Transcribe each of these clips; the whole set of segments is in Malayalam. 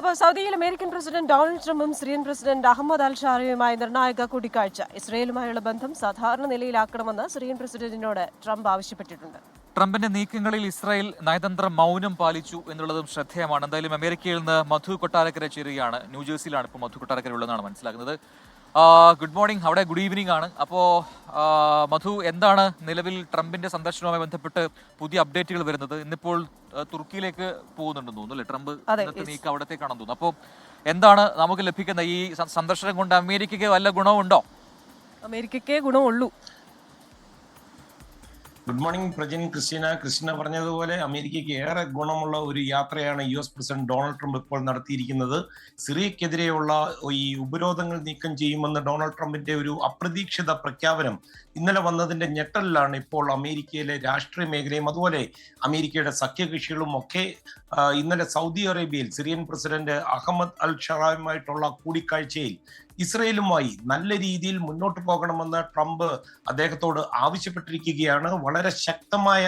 അപ്പോൾ സൗദിയിൽ അമേരിക്കൻ പ്രസിഡന്റ് ഡൊണാൾഡ് ട്രംപും സിറിയൻ പ്രസിഡന്റ് അഹമ്മദ് അൽ ഷാറയുമായി നിർണായക കൂടിക്കാഴ്ച. ഇസ്രയേലുമായുള്ള ബന്ധം സാധാരണ നിലയിലാക്കണമെന്ന് സിറിയൻ പ്രസിഡന്റിനോട് ട്രംപ് ആവശ്യപ്പെട്ടിട്ടുണ്ട്. ട്രംപിന്റെ നീക്കങ്ങളിൽ ഇസ്രായേൽ നയതന്ത്ര മൗനം പാലിച്ചു എന്നുള്ളതും ശ്രദ്ധേയമാണ്. എന്തായാലും അമേരിക്കയിൽ നിന്ന് മധു കൊട്ടാരക്കര ചേരുകയാണ്. ന്യൂജേഴ്സിയിലാണ് ഇപ്പോൾ മധു കൊട്ടാരക്കര ഉള്ളതെന്നാണ് മനസ്സിലാക്കുന്നത്. ഗുഡ് മോർണിംഗ്, അവിടെ ഗുഡ് ഈവനിങ് ആണ്. അപ്പോൾ മധു, എന്താണ് നിലവിൽ ട്രംപിന്റെ സന്ദർശനവുമായി ബന്ധപ്പെട്ട് പുതിയ അപ്ഡേറ്റുകൾ വരുന്നത്? ഇന്നിപ്പോൾ തുർക്കിയിലേക്ക് പോകുന്നുണ്ടെന്ന് തോന്നുന്നു അല്ലേ? ട്രംപ് നീക്കം അവിടത്തേക്കാണെന്ന് തോന്നുന്നു. അപ്പോൾ എന്താണ് നമുക്ക് ലഭിക്കുന്ന ഈ സന്ദർശനം കൊണ്ട് അമേരിക്കയ്ക്ക് വല്ല ഗുണമുണ്ടോ? അമേരിക്കയ്ക്കേ ഗുണമുള്ളൂ. ഗുഡ് മോർണിംഗ് പ്രജിൻ, ക്രിസ്റ്റീന പറഞ്ഞതുപോലെ അമേരിക്കയ്ക്ക് ഏറെ ഗുണമുള്ള ഒരു യാത്രയാണ് US പ്രസിഡന്റ് ഡൊണാൾഡ് ട്രംപ് ഇപ്പോൾ നടത്തിയിരിക്കുന്നത്. സിറിയക്കെതിരെയുള്ള ഈ ഉപരോധങ്ങൾ നീക്കം ചെയ്യുമെന്ന് ഡൊണാൾഡ് ട്രംപിന്റെ ഒരു അപ്രതീക്ഷിത പ്രഖ്യാപനം ഇന്നലെ വന്നതിന്റെ ഞെട്ടലിലാണ് ഇപ്പോൾ അമേരിക്കയിലെ രാഷ്ട്രീയ മേഖലയും അതുപോലെ അമേരിക്കയുടെ സഖ്യകക്ഷികളും ഒക്കെ ഇന്നലെ സൗദി അറേബ്യയിൽ സിറിയൻ പ്രസിഡന്റ് അഹമ്മദ് അൽ ഷാറയുമായിട്ടുള്ള കൂടിക്കാഴ്ചയിൽ ഇസ്രയേലുമായി നല്ല രീതിയിൽ മുന്നോട്ട് പോകണമെന്ന് ട്രംപ് അദ്ദേഹത്തോട് ആവശ്യപ്പെട്ടിരിക്കുകയാണ്. വളരെ ശക്തമായ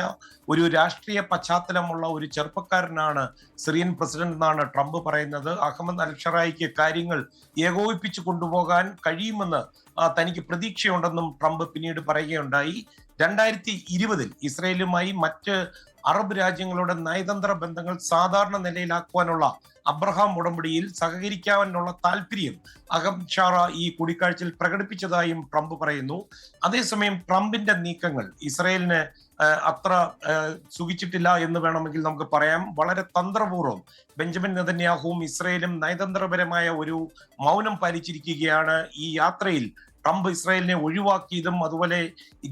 ഒരു രാഷ്ട്രീയ പശ്ചാത്തലമുള്ള ഒരു ചെറുപ്പക്കാരനാണ് സിറിയൻ പ്രസിഡന്റ് എന്നാണ് ട്രംപ് പറയുന്നത്. അഹമ്മദ് അൽ ഷറായിക്ക് കാര്യങ്ങൾ ഏകോപിപ്പിച്ചു കൊണ്ടുപോകാൻ കഴിയുമെന്ന് തനിക്ക് പ്രതീക്ഷയുണ്ടെന്നും ട്രംപ് പിന്നീട് പറയുകയുണ്ടായി. 2020 ഇസ്രയേലുമായി മറ്റ് അറബ് രാജ്യങ്ങളുടെ നയതന്ത്ര ബന്ധങ്ങൾ സാധാരണ നിലയിലാക്കുവാനുള്ള അബ്രഹാം ഉടമ്പടിയിൽ സഹകരിക്കാനുള്ള താല്പര്യം അഹമ്മദ് ഷാറ ഈ കൂടിക്കാഴ്ചയിൽ പ്രകടിപ്പിച്ചതായും ട്രംപ് പറയുന്നു. അതേസമയം ട്രംപിന്റെ നീക്കങ്ങൾ ഇസ്രയേലിന് അത്ര സുഖിച്ചിട്ടില്ല എന്ന് വേണമെങ്കിൽ നമുക്ക് പറയാം. വളരെ തന്ത്രപൂർവ്വം ബെഞ്ചമിൻ നെതന്യാഹുവും ഇസ്രയേലും നയതന്ത്രപരമായ ഒരു മൗനം പാലിച്ചിരിക്കുകയാണ്. ഈ യാത്രയിൽ ട്രംപ് ഇസ്രായേലിനെ ഒഴിവാക്കിയതും അതുപോലെ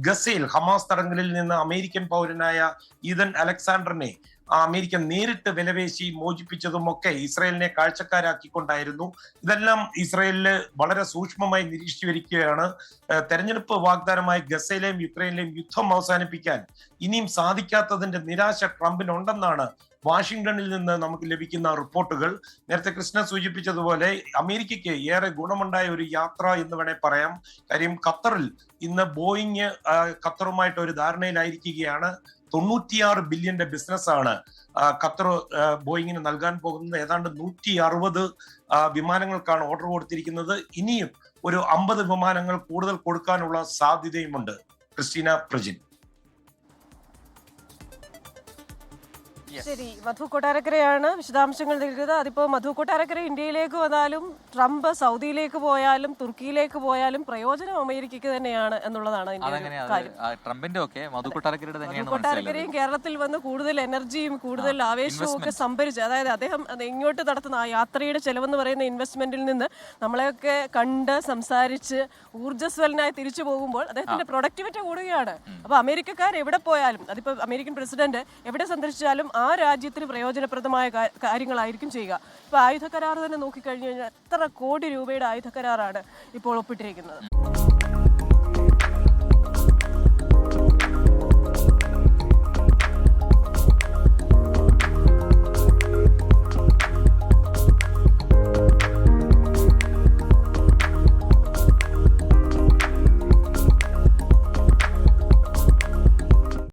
ഗസയിൽ ഹമാസ് തടങ്കലിൽ നിന്ന് അമേരിക്കൻ പൗരനായ ഈദൻ അലക്സാണ്ടറിനെ അമേരിക്ക നേരിട്ട് വിലപേശി മോചിപ്പിച്ചതും ഒക്കെ ഇസ്രായേലിനെ കാഴ്ചക്കാരാക്കിക്കൊണ്ടായിരുന്നു. ഇതെല്ലാം ഇസ്രായേലില് വളരെ സൂക്ഷ്മമായി നിരീക്ഷിച്ചു വരികയാണ്. തെരഞ്ഞെടുപ്പ് വാഗ്ദാനമായി ഗസയിലെയും യുക്രൈനിലെയും യുദ്ധം അവസാനിപ്പിക്കാൻ ഇനിയും സാധിക്കാത്തതിന്റെ നിരാശ ട്രംപിനുണ്ടെന്നാണ് വാഷിംഗ്ടണിൽ നിന്ന് നമുക്ക് ലഭിക്കുന്ന റിപ്പോർട്ടുകൾ. നേരത്തെ കൃഷ്ണ സൂചിപ്പിച്ചതുപോലെ അമേരിക്കയ്ക്ക് ഏറെ ഗുണമുണ്ടായ ഒരു യാത്ര എന്ന് വേണേൽ പറയാം. കാര്യം ഖത്തറിൽ ഇന്ന് ബോയിങ് ഖത്തറുമായിട്ട് ഒരു ധാരണയിലായിരിക്കുകയാണ്. 96 ബില്യന്റെ ബിസിനസ്സാണ് ഖത്തർ ബോയിങ്ങിന് നൽകാൻ പോകുന്നത്. ഏതാണ്ട് 160 വിമാനങ്ങൾക്കാണ് ഓർഡർ കൊടുത്തിരിക്കുന്നത്. ഇനിയും ഒരു 50 വിമാനങ്ങൾ കൂടുതൽ കൊടുക്കാനുള്ള സാധ്യതയുമുണ്ട്. ക്രിസ്റ്റീന, പ്രജിൻ. ശരി, മധു കൊട്ടാരക്കരയാണ് വിശദാംശങ്ങൾ നൽകിയത്. അതിപ്പോൾ മധു കൊട്ടാരക്കര ഇന്ത്യയിലേക്ക് വന്നാലും ട്രംപ് സൗദിയിലേക്ക് പോയാലും തുർക്കിയിലേക്ക് പോയാലും പ്രയോജനം അമേരിക്കയ്ക്ക് തന്നെയാണ് എന്നുള്ളതാണ് മധു കൊട്ടാരക്കരയും കേരളത്തിൽ വന്ന് കൂടുതൽ എനർജിയും കൂടുതൽ ആവേശവും ഒക്കെ സംഭരിച്ച്, അതായത് അദ്ദേഹം ഇങ്ങോട്ട് നടത്തുന്ന ആ യാത്രയുടെ ചെലവെന്ന് പറയുന്ന ഇൻവെസ്റ്റ്മെന്റിൽ നിന്ന് നമ്മളെയൊക്കെ കണ്ട് സംസാരിച്ച് ഊർജ്ജസ്വലനായി തിരിച്ചു പോകുമ്പോൾ അദ്ദേഹത്തിന്റെ പ്രൊഡക്ടിവിറ്റി കൂടുകയാണ്. അപ്പൊ അമേരിക്കക്കാർ എവിടെ പോയാലും, അതിപ്പോ അമേരിക്കൻ പ്രസിഡന്റ് എവിടെ സന്ദർശിച്ചാലും ആ രാജ്യത്തിന് പ്രയോജനപ്രദമായ കാര്യങ്ങളായിരിക്കും ചെയ്യുക. ഇപ്പൊ ആയുധ കരാർ തന്നെ നോക്കിക്കഴിഞ്ഞു കഴിഞ്ഞാൽ എത്ര കോടി രൂപയുടെ ആയുധ കരാറാണ് ഇപ്പോൾ ഒപ്പിട്ടിരിക്കുന്നത്.